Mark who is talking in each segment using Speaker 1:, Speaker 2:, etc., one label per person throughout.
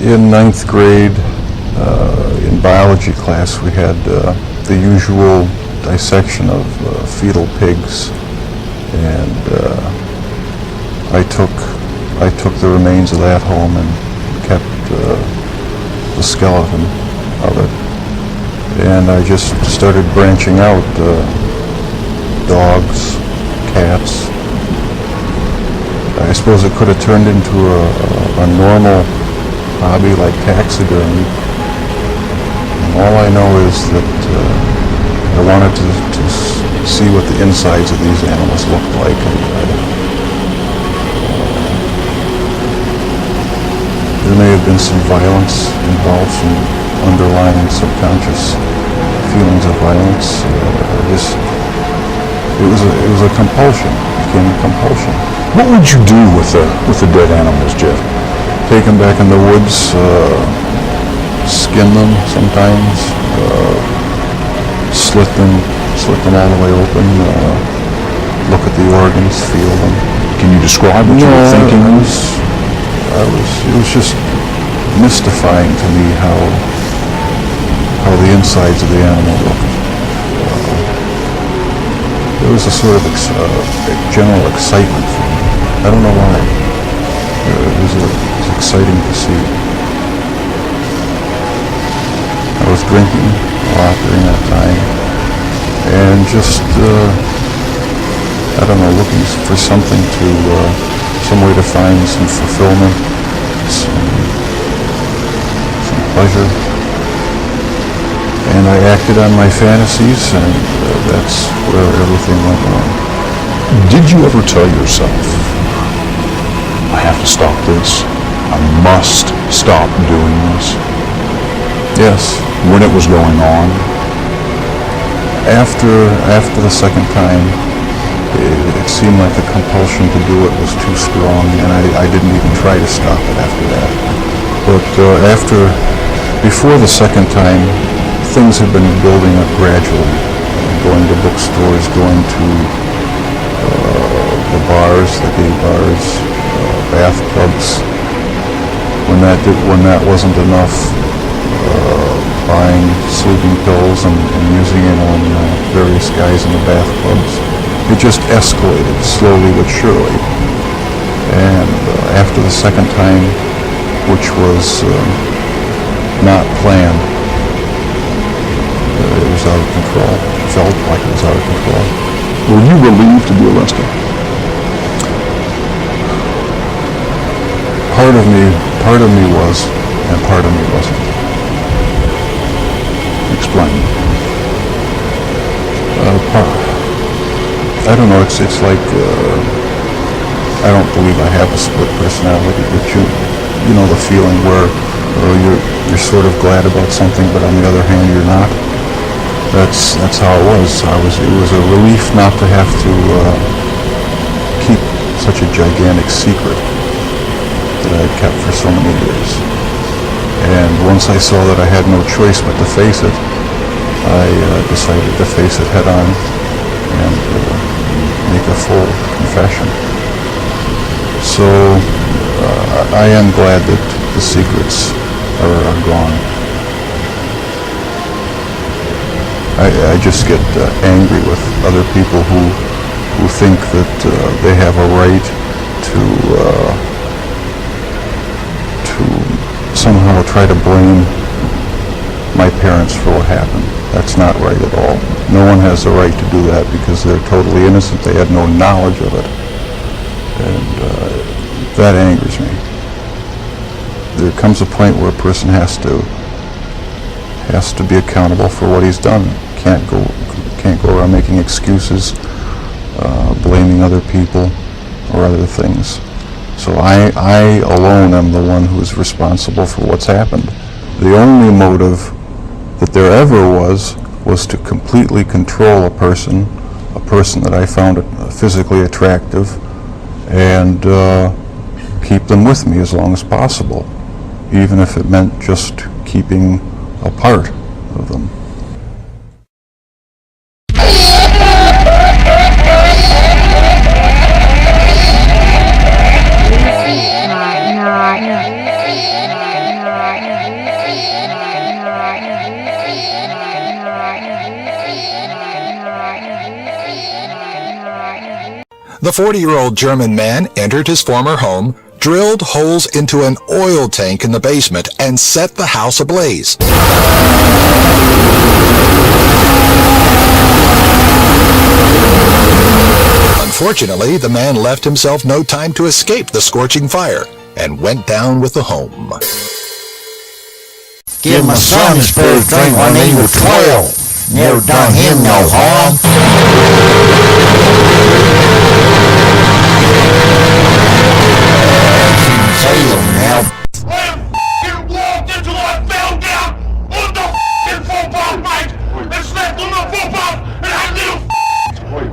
Speaker 1: In ninth grade, in biology class, we had the usual dissection of fetal pigs, and I took the remains of that home and kept the skeleton of it, and I just started branching out dogs, cats. I suppose it could have turned into a normal hobby like taxidermy. And all I know is that I wanted to see what the insides of these animals looked like. And there may have been some violence involved, some underlying subconscious feelings of violence. It was a compulsion. It became a compulsion.
Speaker 2: What would you do with the dead animals, Jeff?
Speaker 1: Take them back in the woods, skin them sometimes, slit them all the way open, look at the organs, feel them.
Speaker 2: Can you describe what you were thinking?
Speaker 1: It was just mystifying to me how the insides of the animal looked. There was a sort of general excitement for me. I don't know why. It was exciting to see. drinking a lot during that time, and just, I don't know, looking for something to, some way to find some fulfillment, some pleasure. And I acted on my fantasies, and that's where everything went wrong.
Speaker 2: Did you ever tell yourself, I have to stop this, I must stop doing this?
Speaker 1: Yes.
Speaker 2: When it was going on?
Speaker 1: After the second time, it seemed like the compulsion to do it was too strong, and I didn't even try to stop it after that. But before the second time, things had been building up gradually. Going to bookstores, going to the bars, the gay bars, bathtubs. When that wasn't enough, buying sleeping pills and using it on various guys in the bathtubs. It just escalated slowly but surely. And after the second time, which was not planned, it was out of control. It felt like it was out of control.
Speaker 2: Were you relieved to be arrested?
Speaker 1: Part of me was, and part of me wasn't.
Speaker 2: Explain.
Speaker 1: I don't know, it's like, I don't believe I have a split personality, but you know the feeling where you're sort of glad about something, but on the other hand you're not. That's how it was. It was a relief not to have to keep such a gigantic secret that I kept for so many years. And once I saw that I had no choice but to face it, I decided to face it head on and make a full confession. So I am glad that the secrets are gone. I just get angry with other people who think that they have a right to somehow try to blame my parents for what happened. That's not right at all. No one has the right to do that because they're totally innocent. They had no knowledge of it. And that angers me. There comes a point where a person has to be accountable for what he's done. Can't go around making excuses, blaming other people or other things. So I alone am the one who is responsible for what's happened. The only motive that there ever was to completely control a person that I found physically attractive, and keep them with me as long as possible, even if it meant just keeping a part of them.
Speaker 3: The 40-year-old German man entered his former home, drilled holes into an oil tank in the basement, and set the house ablaze. Unfortunately, the man left himself no time to escape the scorching fire and went down with the home.
Speaker 4: Give my son his first drink when he was 12. Never done him no harm. Now.
Speaker 5: I walked until I fell down on the football fight and slept on the football and had little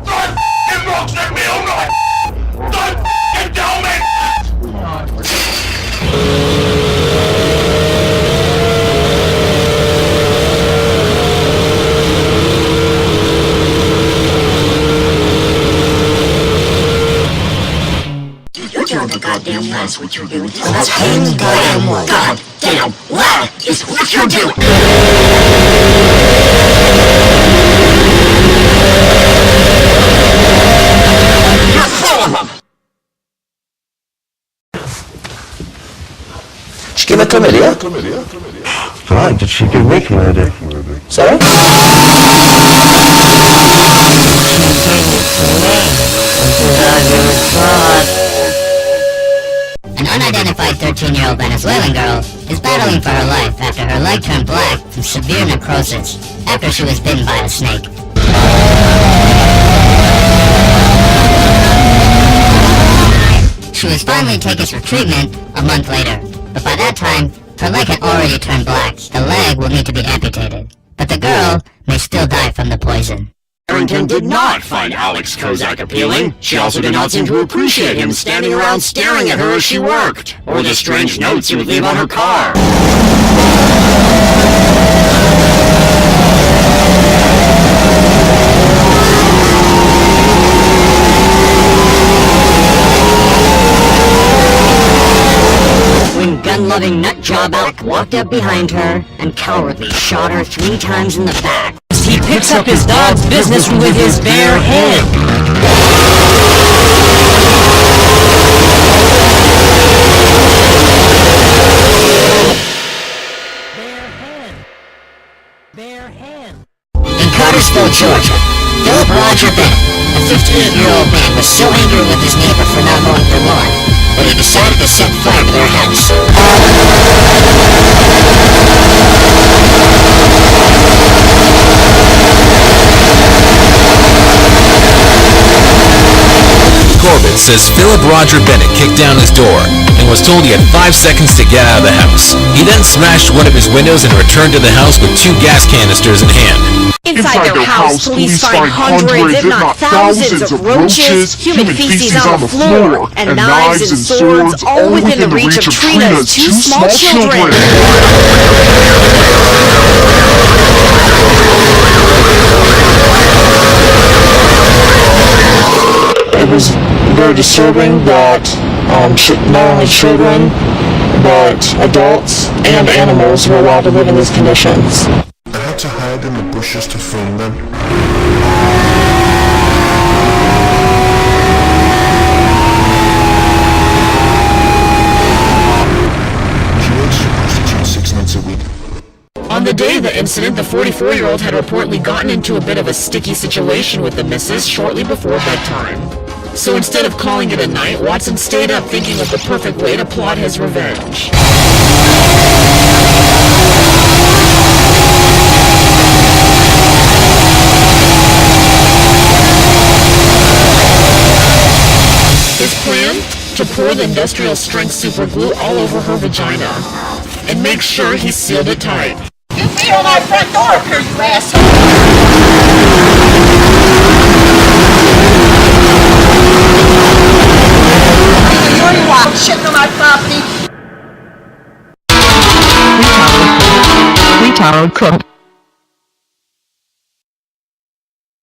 Speaker 5: throw rocks at me all night. Don't tell me.
Speaker 6: The goddamn that's what you're doing. That's hang goddamn what? Goddamn what is what you're doing? You're full of them.
Speaker 4: Just give it to me, dear.
Speaker 7: Fuck, did she get Rick murdered?
Speaker 8: Sorry?
Speaker 6: An unidentified 13-year-old Venezuelan girl is battling for her life after her leg turned black from severe necrosis after she was bitten by a snake. She was finally taken for treatment a month later, but by that time, her leg had already turned black. The leg will need to be amputated, but the girl may still die from the poison.
Speaker 5: Harrington did not find Alex Kozak appealing. She also did not seem to appreciate him standing around staring at her as she worked, or the strange notes he would leave on her car.
Speaker 6: When gun-loving nutjob Alec walked up behind her and cowardly shot her 3 times in the back.
Speaker 8: He picks up his dog's business with his bare hand.
Speaker 6: In Cartersville, Georgia, Philip Roger Bennett, a 58-year-old man, was so angry with his neighbor for not mowing their lawn that he decided to set fire to their house.
Speaker 9: Corbett says Philip Roger Bennett kicked down his door and was told he had 5 seconds to get out of the house. He then smashed one of his windows and returned to the house with 2 gas canisters in hand.
Speaker 8: Inside their house, police find hundreds, if not thousands, of roaches, human feces on the floor, and knives and swords, all within the reach of Trina's 2 small children.
Speaker 10: It was very disturbing that not only children, but adults and animals were allowed to live in these conditions.
Speaker 2: I had to hide in the bushes to film them. She works as a prostitute 6 months a week.
Speaker 8: On the day of the incident, the 44-year-old had reportedly gotten into a bit of a sticky situation with the missus shortly before bedtime. So instead of calling it a night, Watson stayed up thinking of the perfect way to plot his revenge. His plan? To pour the industrial-strength superglue all over her vagina. And make sure he sealed it tight.
Speaker 11: You beat on my front door up here, you asshole! You're wild, shitting on my property!
Speaker 8: Retarded cook.